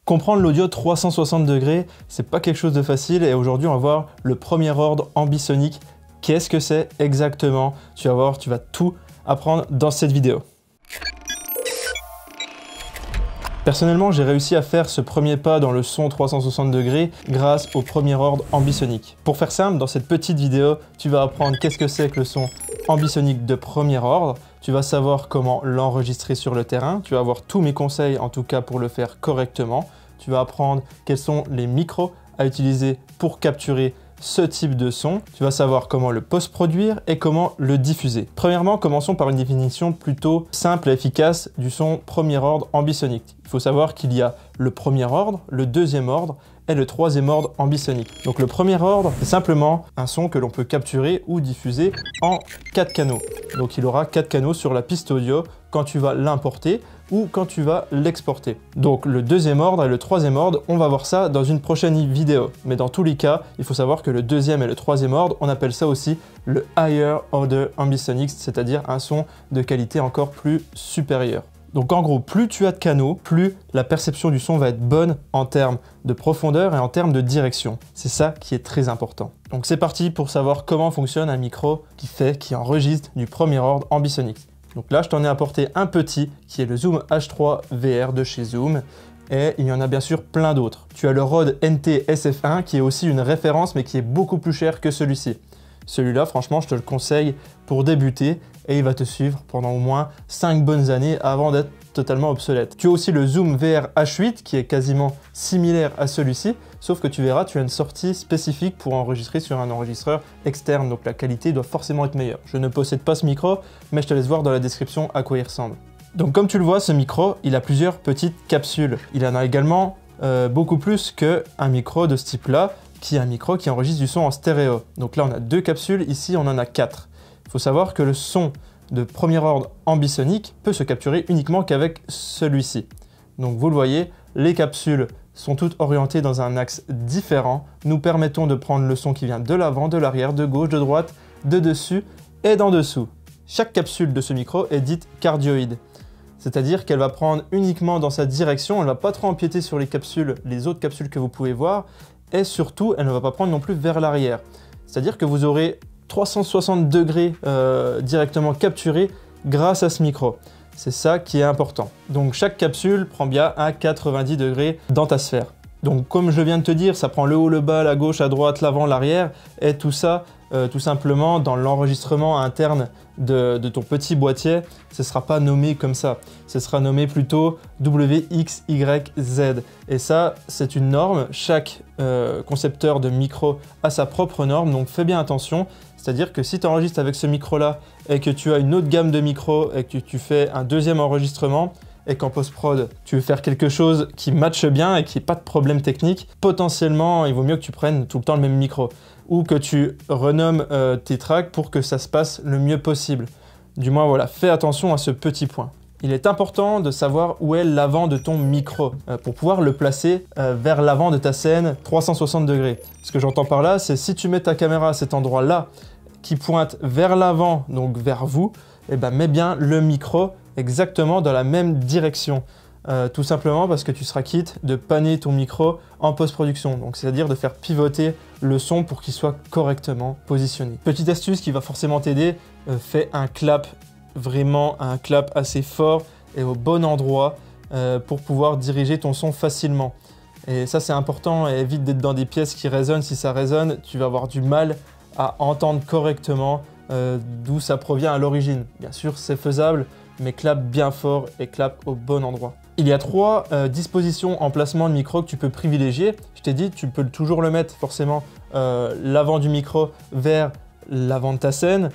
Comprendre l'audio 360 degrés, c'est pas quelque chose de facile et aujourd'hui on va voir le premier ordre ambisonique. Qu'est-ce que c'est exactement? Tu vas voir, tu vas tout apprendre dans cette vidéo. Personnellement, j'ai réussi à faire ce premier pas dans le son 360 degrés grâce au premier ordre ambisonique. Pour faire simple, dans cette petite vidéo, tu vas apprendre qu'est-ce que c'est que le son ambisonique de premier ordre, tu vas savoir comment l'enregistrer sur le terrain, tu vas avoir tous mes conseils en tout cas pour le faire correctement, tu vas apprendre quels sont les micros à utiliser pour capturer ce type de son, tu vas savoir comment le post-produire et comment le diffuser. Premièrement, commençons par une définition plutôt simple et efficace du son premier ordre ambisonique. Il faut savoir qu'il y a le premier ordre, le deuxième ordre et le troisième ordre ambisonique. Donc le premier ordre, c'est simplement un son que l'on peut capturer ou diffuser en 4 canaux. Donc il aura 4 canaux sur la piste audio quand tu vas l'importer ou quand tu vas l'exporter. Donc le deuxième ordre et le troisième ordre, on va voir ça dans une prochaine vidéo. Mais dans tous les cas, il faut savoir que le deuxième et le troisième ordre, on appelle ça aussi le Higher Order Ambisonics, c'est-à-dire un son de qualité encore plus supérieure. Donc en gros, plus tu as de canaux, plus la perception du son va être bonne en termes de profondeur et en termes de direction. C'est ça qui est très important. Donc c'est parti pour savoir comment fonctionne un micro qui enregistre du premier ordre ambisonique. Donc là, je t'en ai apporté un petit qui est le Zoom H3 VR de chez Zoom. Et il y en a bien sûr plein d'autres. Tu as le Rode NT SF1 qui est aussi une référence mais qui est beaucoup plus cher que celui-ci. Celui-là, franchement, je te le conseille pour débuter et il va te suivre pendant au moins 5 bonnes années avant d'être totalement obsolète. Tu as aussi le Zoom VR H8 qui est quasiment similaire à celui-ci, sauf que tu verras, tu as une sortie spécifique pour enregistrer sur un enregistreur externe, donc la qualité doit forcément être meilleure. Je ne possède pas ce micro, mais je te laisse voir dans la description à quoi il ressemble. Donc comme tu le vois, ce micro, il a plusieurs petites capsules. Il en a également beaucoup plus qu'un micro de ce type-là, qui est un micro qui enregistre du son en stéréo. Donc là, on a 2 capsules, ici on en a 4. Il faut savoir que le son de premier ordre ambisonique peut se capturer uniquement qu'avec celui-ci. Donc vous le voyez, les capsules sont toutes orientées dans un axe différent. Nous permettons de prendre le son qui vient de l'avant, de l'arrière, de gauche, de droite, de dessus et d'en dessous. Chaque capsule de ce micro est dite cardioïde. C'est-à-dire qu'elle va prendre uniquement dans sa direction, elle ne va pas trop empiéter sur les autres capsules que vous pouvez voir, et surtout, elle ne va pas prendre non plus vers l'arrière. C'est-à-dire que vous aurez 360 degrés directement capturés grâce à ce micro. C'est ça qui est important. Donc chaque capsule prend bien à 90 degrés dans ta sphère. Donc comme je viens de te dire, ça prend le haut, le bas, la gauche, à droite, l'avant, l'arrière, et tout ça, tout simplement dans l'enregistrement interne de ton petit boîtier, ce ne sera pas nommé comme ça. Ce sera nommé plutôt WXYZ. Et ça, c'est une norme. Chaque concepteur de micro a sa propre norme, donc fais bien attention. C'est-à-dire que si tu enregistres avec ce micro-là et que tu as une autre gamme de micros et que tu fais un deuxième enregistrement, et qu'en post-prod, tu veux faire quelque chose qui matche bien et qui n'ait pas de problème technique, potentiellement, il vaut mieux que tu prennes tout le temps le même micro ou que tu renommes tes tracks pour que ça se passe le mieux possible. Du moins, voilà, fais attention à ce petit point. Il est important de savoir où est l'avant de ton micro pour pouvoir le placer vers l'avant de ta scène 360 degrés. Ce que j'entends par là, c'est si tu mets ta caméra à cet endroit-là qui pointe vers l'avant, donc vers vous, et ben mets bien le micro exactement dans la même direction. Tout simplement parce que tu seras quitte de panner ton micro en post-production. Donc c'est-à-dire de faire pivoter le son pour qu'il soit correctement positionné. Petite astuce qui va forcément t'aider, fais un clap, vraiment un clap assez fort et au bon endroit pour pouvoir diriger ton son facilement. Et ça c'est important, et évite d'être dans des pièces qui résonnent. Si ça résonne, tu vas avoir du mal à entendre correctement d'où ça provient à l'origine. Bien sûr c'est faisable, mais clap bien fort et clap au bon endroit. Il y a 3 dispositions en placement de micro que tu peux privilégier. Je t'ai dit, tu peux toujours le mettre forcément l'avant du micro vers l'avant de ta scène,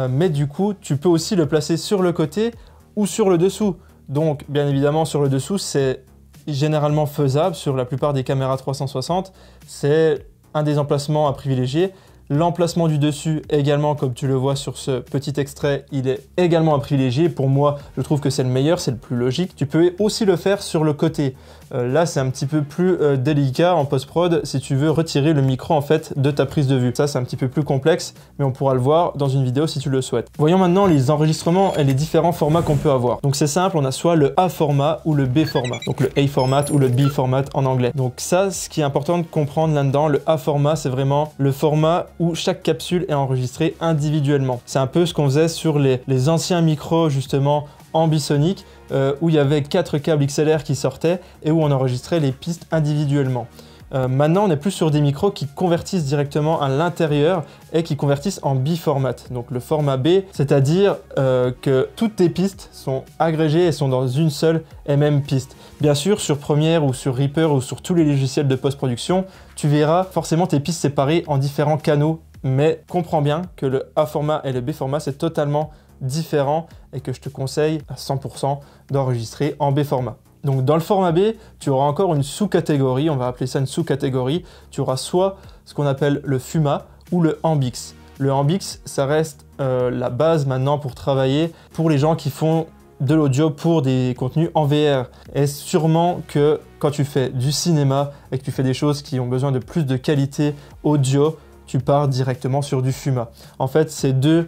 mais du coup, tu peux aussi le placer sur le côté ou sur le dessous. Donc, bien évidemment, sur le dessous, c'est généralement faisable sur la plupart des caméras 360. C'est un des emplacements à privilégier. L'emplacement du dessus également, comme tu le vois sur ce petit extrait, il est également à privilégier. Pour moi, je trouve que c'est le meilleur, c'est le plus logique. Tu peux aussi le faire sur le côté. Là, c'est un petit peu plus délicat en post-prod si tu veux retirer le micro en fait de ta prise de vue. Ça, c'est un petit peu plus complexe, mais on pourra le voir dans une vidéo si tu le souhaites. Voyons maintenant les enregistrements et les différents formats qu'on peut avoir. Donc c'est simple, on a soit le A format ou le B format. Donc le A format ou le B format en anglais. Donc ça, ce qui est important de comprendre là-dedans, le A format, c'est vraiment le format où chaque capsule est enregistrée individuellement. C'est un peu ce qu'on faisait sur les anciens micros justement ambisoniques où il y avait 4 câbles XLR qui sortaient et où on enregistrait les pistes individuellement. Maintenant, on est plus sur des micros qui convertissent directement à l'intérieur et qui convertissent en B-format. Donc le format B, c'est-à-dire que toutes tes pistes sont agrégées et sont dans une seule et même piste. Bien sûr, sur Premiere ou sur Reaper ou sur tous les logiciels de post-production, tu verras forcément tes pistes séparées en différents canaux. Mais comprends bien que le A format et le B format, c'est totalement différent et que je te conseille à 100% d'enregistrer en B format. Donc dans le format B, tu auras encore une sous-catégorie, on va appeler ça une sous-catégorie. Tu auras soit ce qu'on appelle le FUMA ou le Ambix. Le Ambix, ça reste la base maintenant pour travailler pour les gens qui font de l'audio pour des contenus en VR. Et sûrement que quand tu fais du cinéma et que tu fais des choses qui ont besoin de plus de qualité audio, tu pars directement sur du FUMA. En fait, ces deux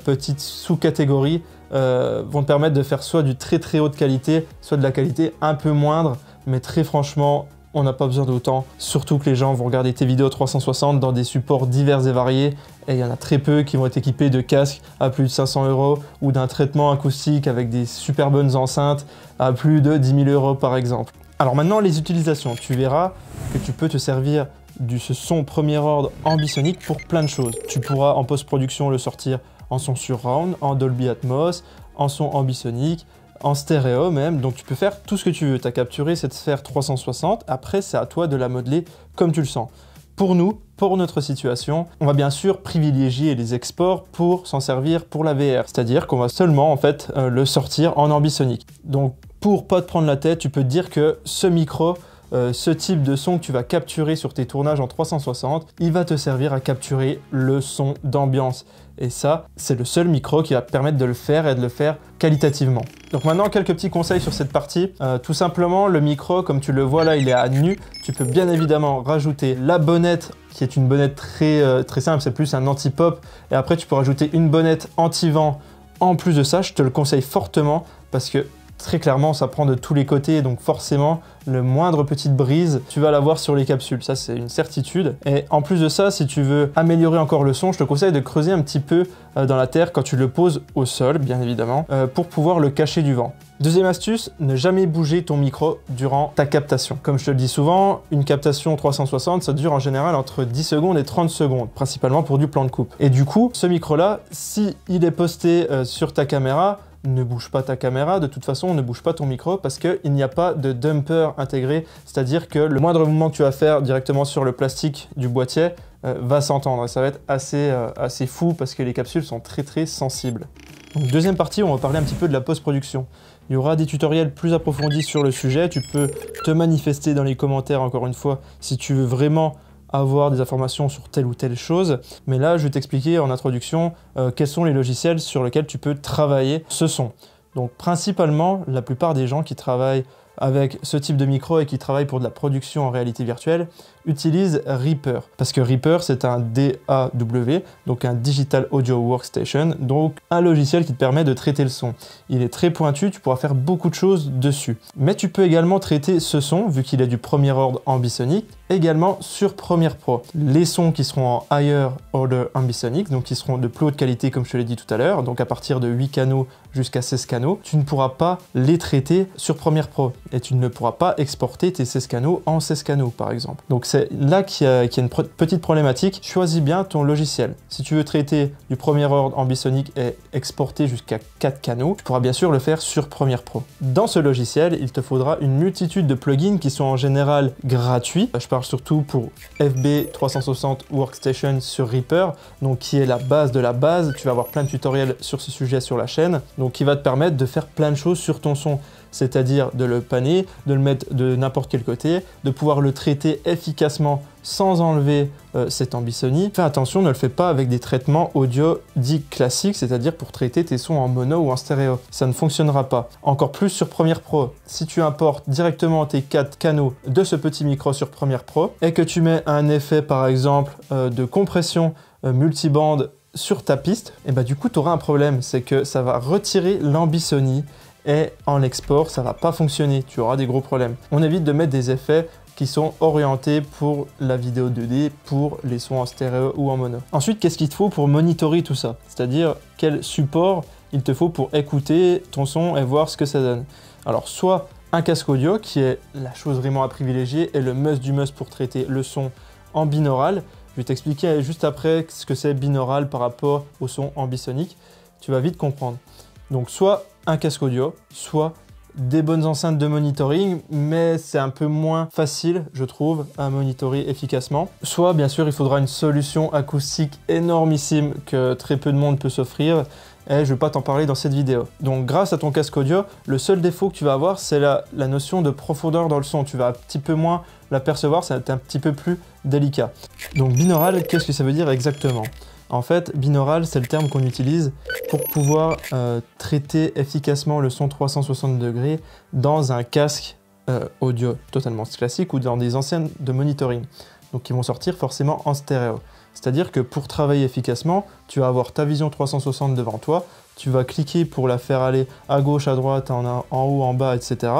petites sous-catégories vont te permettre de faire soit du très très haute qualité, soit de la qualité un peu moindre, mais très franchement, on n'a pas besoin d'autant, surtout que les gens vont regarder tes vidéos 360 dans des supports divers et variés, et il y en a très peu qui vont être équipés de casques à plus de 500 € ou d'un traitement acoustique avec des super bonnes enceintes à plus de 10 000 € par exemple. Alors maintenant, les utilisations, tu verras que tu peux te servir de ce son premier ordre ambisonique pour plein de choses. Tu pourras en post-production le sortir en son surround, en Dolby Atmos, en son ambisonique, en stéréo même, donc tu peux faire tout ce que tu veux. Tu as capturé cette sphère 360, après c'est à toi de la modeler comme tu le sens. Pour nous, pour notre situation, on va bien sûr privilégier les exports pour s'en servir pour la VR, c'est-à-dire qu'on va seulement en fait le sortir en ambisonique. Donc pour pas te prendre la tête, tu peux te dire que ce micro, ce type de son que tu vas capturer sur tes tournages en 360, il va te servir à capturer le son d'ambiance. Et ça, c'est le seul micro qui va te permettre de le faire et de le faire qualitativement. Donc maintenant, quelques petits conseils sur cette partie. Tout simplement, le micro, comme tu le vois là, il est à nu. Tu peux bien évidemment rajouter la bonnette, qui est une bonnette très simple, c'est plus un anti-pop. Et après, tu peux rajouter une bonnette anti-vent. En plus de ça, je te le conseille fortement parce que très clairement, ça prend de tous les côtés, donc forcément, le moindre petite brise, tu vas l'avoir sur les capsules. Ça, c'est une certitude. Et en plus de ça, si tu veux améliorer encore le son, je te conseille de creuser un petit peu dans la terre quand tu le poses au sol, bien évidemment, pour pouvoir le cacher du vent. Deuxième astuce, ne jamais bouger ton micro durant ta captation. Comme je te le dis souvent, une captation 360, ça dure en général entre 10 secondes et 30 secondes, principalement pour du plan de coupe. Et du coup, ce micro-là, si il est posté sur ta caméra, ne bouge pas ta caméra, de toute façon, ne bouge pas ton micro parce qu'il n'y a pas de dumper intégré, c'est-à-dire que le moindre mouvement que tu vas faire directement sur le plastique du boîtier va s'entendre. Ça va être assez fou parce que les capsules sont très sensibles. Donc, deuxième partie, on va parler un petit peu de la post-production. Il y aura des tutoriels plus approfondis sur le sujet. Tu peux te manifester dans les commentaires, encore une fois, si tu veux vraiment avoir des informations sur telle ou telle chose. Mais là, je vais t'expliquer en introduction quels sont les logiciels sur lesquels tu peux travailler ce son. Donc principalement, la plupart des gens qui travaillent avec ce type de micro et qui travaillent pour de la production en réalité virtuelle utilisent Reaper. Parce que Reaper, c'est un DAW, donc un Digital Audio Workstation, donc un logiciel qui te permet de traiter le son. Il est très pointu, tu pourras faire beaucoup de choses dessus. Mais tu peux également traiter ce son, vu qu'il est du premier ordre ambisonique, également sur Premiere Pro. Les sons qui seront en Higher Order Ambisonic, donc qui seront de plus haute qualité comme je te l'ai dit tout à l'heure, donc à partir de 8 canaux jusqu'à 16 canaux, tu ne pourras pas les traiter sur Premiere Pro et tu ne pourras pas exporter tes 16 canaux en 16 canaux par exemple. Donc c'est là qu'il y a une petite problématique. Choisis bien ton logiciel. Si tu veux traiter du premier ordre ambisonique et exporter jusqu'à 4 canaux, tu pourras bien sûr le faire sur Premiere Pro. Dans ce logiciel, il te faudra une multitude de plugins qui sont en général gratuits. Je parle surtout pour FB 360 Workstation sur Reaper, donc qui est la base de la base. Tu vas avoir plein de tutoriels sur ce sujet sur la chaîne, donc qui va te permettre de faire plein de choses sur ton son. c'est-à-dire de le panner, de le mettre de n'importe quel côté, de pouvoir le traiter efficacement sans enlever cette ambissonie. Fais attention, ne le fais pas avec des traitements audio dits classiques, c'est-à-dire pour traiter tes sons en mono ou en stéréo. Ça ne fonctionnera pas. Encore plus sur Premiere Pro. Si tu importes directement tes 4 canaux de ce petit micro sur Premiere Pro et que tu mets un effet par exemple de compression multibande sur ta piste, et bah du coup tu auras un problème, c'est que ça va retirer l'ambissonie et en export ça va pas fonctionner, tu auras des gros problèmes. On évite de mettre des effets qui sont orientés pour la vidéo 2D, pour les sons en stéréo ou en mono. Ensuite, qu'est-ce qu'il te faut pour monitorer tout ça? C'est-à-dire quel support il te faut pour écouter ton son et voir ce que ça donne. Alors soit un casque audio qui est la chose vraiment à privilégier et le must du must pour traiter le son en binaural. Je vais t'expliquer juste après ce que c'est binaural par rapport au son ambisonique. Tu vas vite comprendre. Donc soit un casque audio, soit des bonnes enceintes de monitoring, mais c'est un peu moins facile, je trouve, à monitorer efficacement. Soit, bien sûr, il faudra une solution acoustique énormissime que très peu de monde peut s'offrir, et je ne vais pas t'en parler dans cette vidéo. Donc grâce à ton casque audio, le seul défaut que tu vas avoir, c'est la notion de profondeur dans le son. Tu vas un petit peu moins l'apercevoir, c'est un petit peu plus délicat. Donc binaural, qu'est-ce que ça veut dire exactement? En fait, binaural, c'est le terme qu'on utilise pour pouvoir traiter efficacement le son 360 degrés dans un casque audio totalement classique ou dans des enseignes de monitoring, donc qui vont sortir forcément en stéréo. C'est-à-dire que pour travailler efficacement, tu vas avoir ta vision 360 devant toi, tu vas cliquer pour la faire aller à gauche, à droite, en haut, en bas, etc.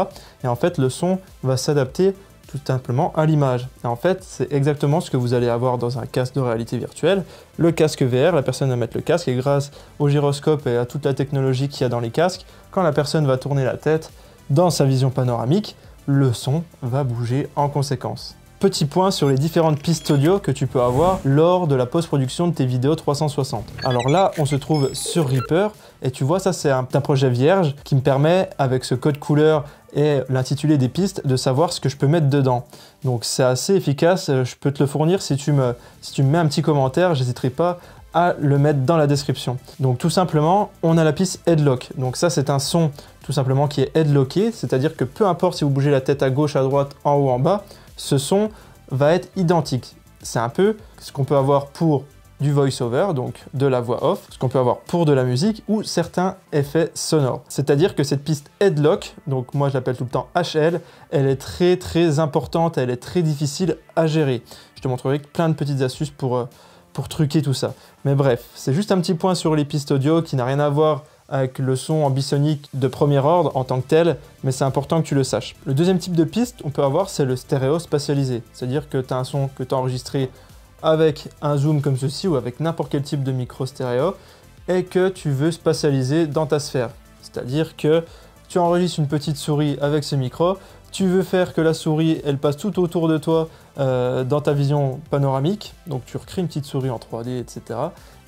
Et en fait, le son va s'adapter tout simplement à l'image. Et en fait, c'est exactement ce que vous allez avoir dans un casque de réalité virtuelle. Le casque VR, la personne va mettre le casque et grâce au gyroscope et à toute la technologie qu'il y a dans les casques, quand la personne va tourner la tête dans sa vision panoramique, le son va bouger en conséquence. Petit point sur les différentes pistes audio que tu peux avoir lors de la post-production de tes vidéos 360. Alors là, on se trouve sur Reaper et tu vois, ça c'est un projet vierge qui me permet, avec ce code couleur et l'intitulé des pistes, de savoir ce que je peux mettre dedans. Donc c'est assez efficace, je peux te le fournir si tu me mets un petit commentaire, j'hésiterai pas à le mettre dans la description. Donc tout simplement, on a la piste Headlock. Donc ça c'est un son tout simplement qui est headlocké, c'est-à-dire que peu importe si vous bougez la tête à gauche, à droite, en haut, en bas, ce son va être identique. C'est un peu ce qu'on peut avoir pour du voice-over, donc de la voix off, ce qu'on peut avoir pour de la musique ou certains effets sonores. C'est-à-dire que cette piste Headlock, donc moi je l'appelle tout le temps HL, elle est très très importante, elle est très difficile à gérer. Je te montrerai plein de petites astuces pour truquer tout ça. Mais bref, c'est juste un petit point sur les pistes audio qui n'a rien à voir avec le son ambisonique de premier ordre en tant que tel, mais c'est important que tu le saches. Le deuxième type de piste on peut avoir, c'est le stéréo spatialisé. C'est-à-dire que tu as un son que tu as enregistré avec un zoom comme ceci ou avec n'importe quel type de micro stéréo et que tu veux spatialiser dans ta sphère. C'est-à-dire que tu enregistres une petite souris avec ce micro, tu veux faire que la souris elle passe tout autour de toi dans ta vision panoramique, donc tu recrées une petite souris en 3D, etc.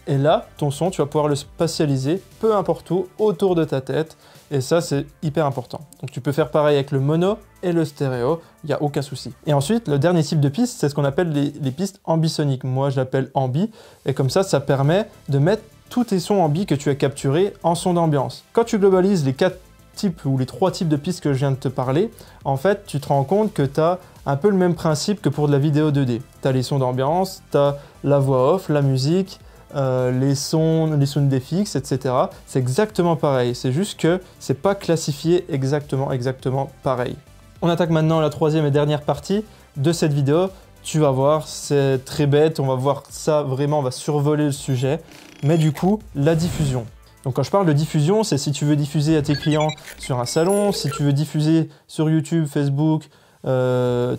Et là, ton son, tu vas pouvoir le spatialiser peu importe où, autour de ta tête. Et ça, c'est hyper important. Donc tu peux faire pareil avec le mono et le stéréo, il n'y a aucun souci. Et ensuite, le dernier type de piste, c'est ce qu'on appelle les pistes ambisoniques. Moi, je l'appelle ambi. Et comme ça permet de mettre tous tes sons ambi que tu as capturés en son d'ambiance. Quand tu globalises les 4 types ou les 3 types de pistes que je viens de te parler, en fait, tu te rends compte que tu as un peu le même principe que pour de la vidéo 2D. Tu as les sons d'ambiance, tu as la voix off, la musique, les sound effects, etc. C'est exactement pareil, c'est juste que c'est pas classifié exactement pareil. On attaque maintenant la troisième et dernière partie de cette vidéo. Tu vas voir, c'est très bête, on va voir ça vraiment, on va survoler le sujet, mais du coup, la diffusion. Donc quand je parle de diffusion, c'est si tu veux diffuser à tes clients sur un salon, si tu veux diffuser sur YouTube, Facebook,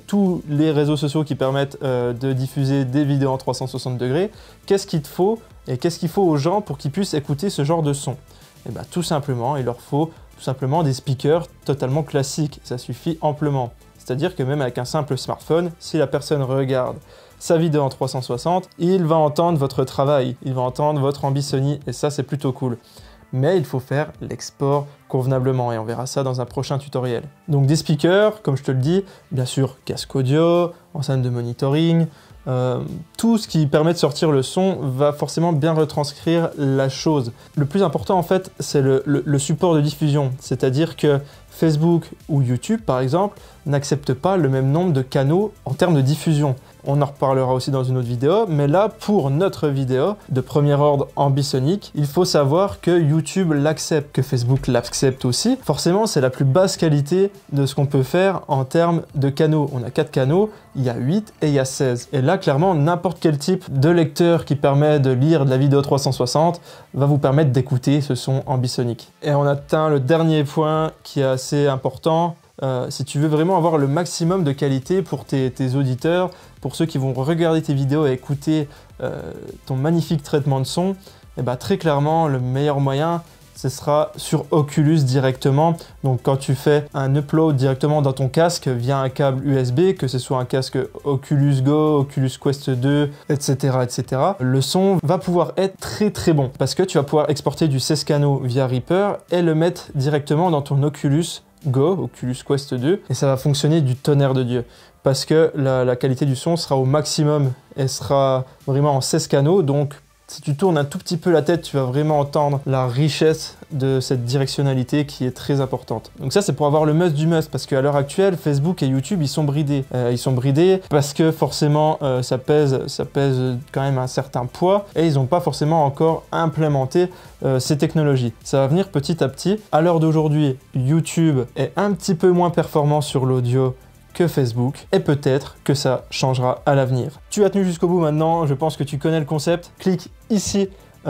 tous les réseaux sociaux qui permettent de diffuser des vidéos en 360 degrés, qu'est-ce qu'il te faut et qu'est-ce qu'il faut aux gens pour qu'ils puissent écouter ce genre de son? Et bien tout simplement, il leur faut tout simplement des speakers totalement classiques, ça suffit amplement. C'est-à-dire que même avec un simple smartphone, si la personne regarde sa vidéo en 360, il va entendre votre travail, il va entendre votre ambissonie, et ça c'est plutôt cool. Mais il faut faire l'export convenablement et on verra ça dans un prochain tutoriel. Donc des speakers, comme je te le dis, bien sûr casque audio, enceinte de monitoring, tout ce qui permet de sortir le son va forcément bien retranscrire la chose. Le plus important en fait c'est le support de diffusion, c'est-à-dire que Facebook ou YouTube, par exemple, n'acceptent pas le même nombre de canaux en termes de diffusion. On en reparlera aussi dans une autre vidéo, mais là, pour notre vidéo de premier ordre ambisonique, il faut savoir que YouTube l'accepte, que Facebook l'accepte aussi. Forcément, c'est la plus basse qualité de ce qu'on peut faire en termes de canaux. On a 4 canaux, il y a 8 et il y a 16. Et là, clairement, n'importe quel type de lecteur qui permet de lire de la vidéo 360 va vous permettre d'écouter ce son ambisonique. Et on atteint le dernier point qui est assez important. Si tu veux vraiment avoir le maximum de qualité pour tes auditeurs, pour ceux qui vont regarder tes vidéos et écouter ton magnifique traitement de son, et bah, très clairement, le meilleur moyen, ce sera sur Oculus directement. Donc quand tu fais un upload directement dans ton casque via un câble USB, que ce soit un casque Oculus Go, Oculus Quest 2, etc., etc., le son va pouvoir être très bon parce que tu vas pouvoir exporter du 16 canaux via Reaper et le mettre directement dans ton Oculus Go, Oculus Quest 2, et ça va fonctionner du tonnerre de Dieu. Parce que la qualité du son sera au maximum, elle sera vraiment en 16 canaux, donc si tu tournes un tout petit peu la tête, tu vas vraiment entendre la richesse de cette directionnalité qui est très importante. Donc ça, c'est pour avoir le must du must, parce qu'à l'heure actuelle, Facebook et YouTube, ils sont bridés. Ils sont bridés parce que forcément, ça pèse quand même un certain poids, et ils n'ont pas forcément encore implémenté ces technologies. Ça va venir petit à petit. À l'heure d'aujourd'hui, YouTube est un petit peu moins performant sur l'audio que Facebook, et peut-être que ça changera à l'avenir. Tu as tenu jusqu'au bout maintenant, je pense que tu connais le concept. Clique ici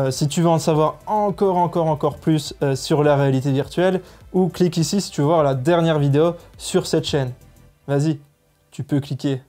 si tu veux en savoir encore plus sur la réalité virtuelle, ou clique ici si tu veux voir la dernière vidéo sur cette chaîne. Vas-y, tu peux cliquer.